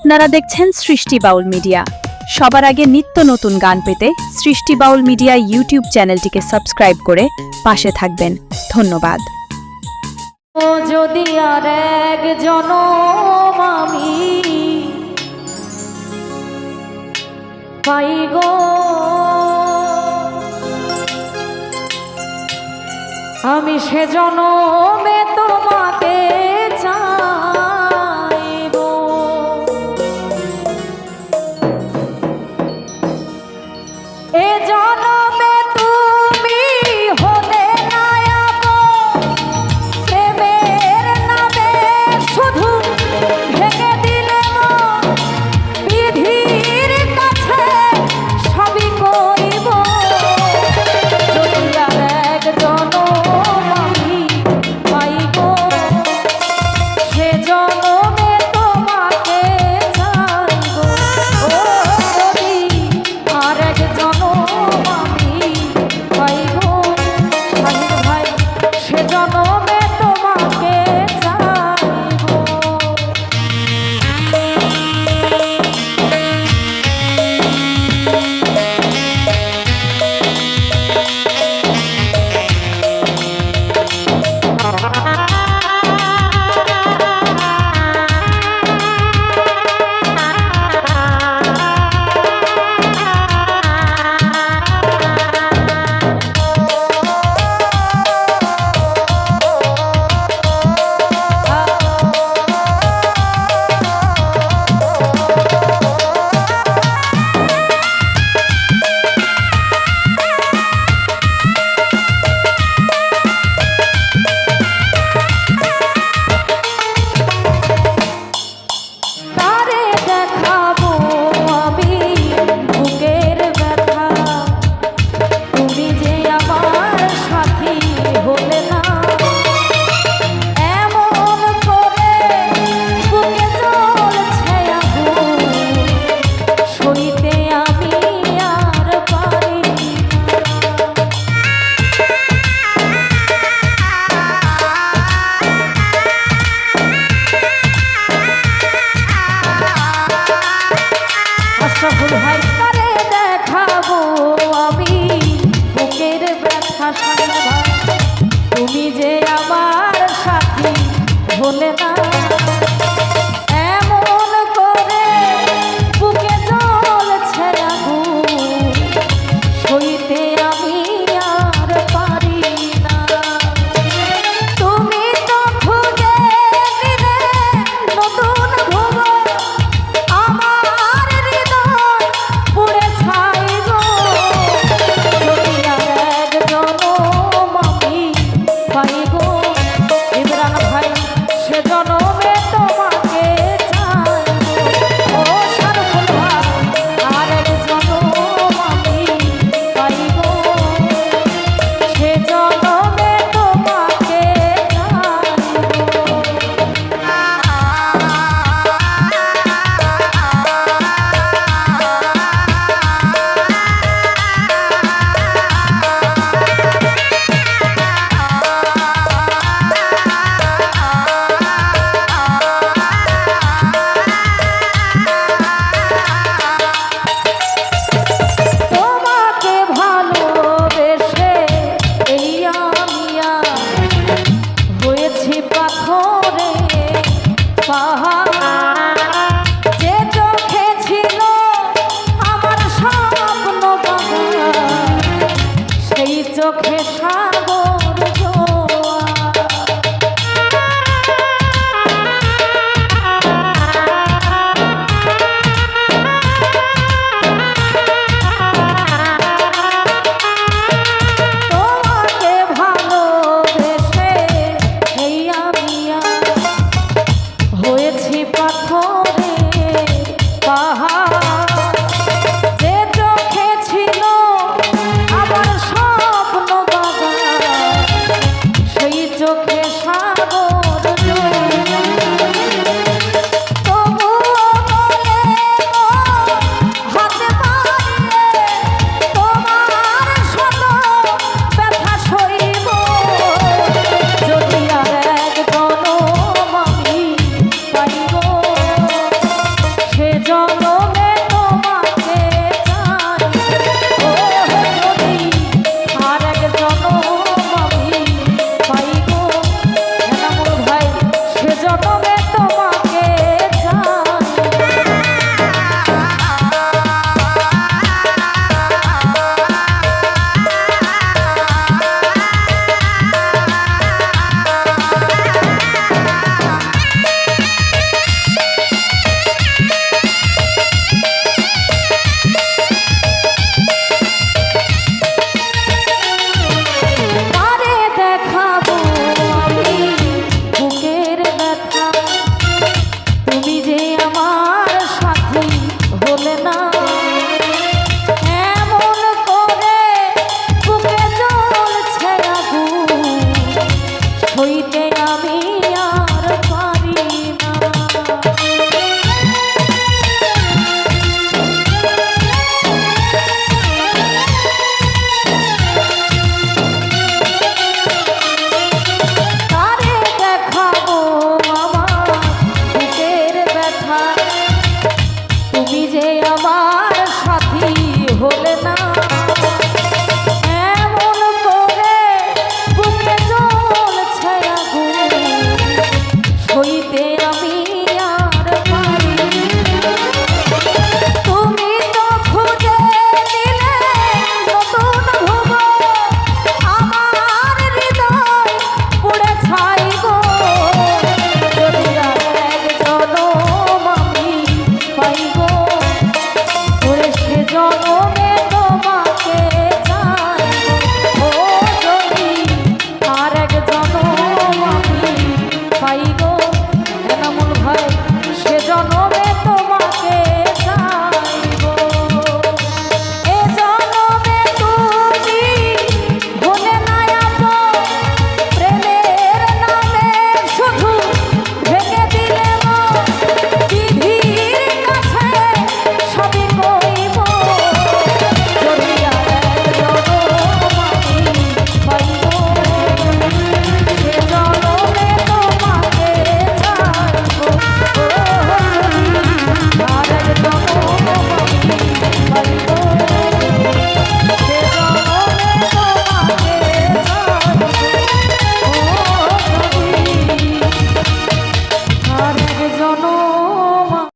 আপনারা দেখছেন সৃষ্টি বাউল মিডিয়া। সবার আগে নিত্য নতুন গান পেতে সৃষ্টি বাউল মিডিয়া ইউটিউব চ্যানেলটিকে সাবস্ক্রাইব করে পাশে থাকবেন। ধন্যবাদ। ও যদি আর এক জনম আমি পাই গো, আমি সে জনমে তোমাকে চাইব। এ জনমে তুমি হলে না আপন, প্রেমের নামে শুধু ভেঙে দিলে মন। বিধির কাছে সবই করিব, যদি আর এক জনম আমি পাইব, সে জনমে তোমাকে চাইব। ও যদি আর এক জনম আমি পাইব, শাহিদ ভাই, সে জনমে তোমাকে চাইব। তারে দেখাবো আমি বুকের ব্যথা, তুমি যে আমার সাথী হলে না। এমন করে বুকে জ্বলছে আগুন, সইতে আমি আর পারি না। আশরাফুল ভাই।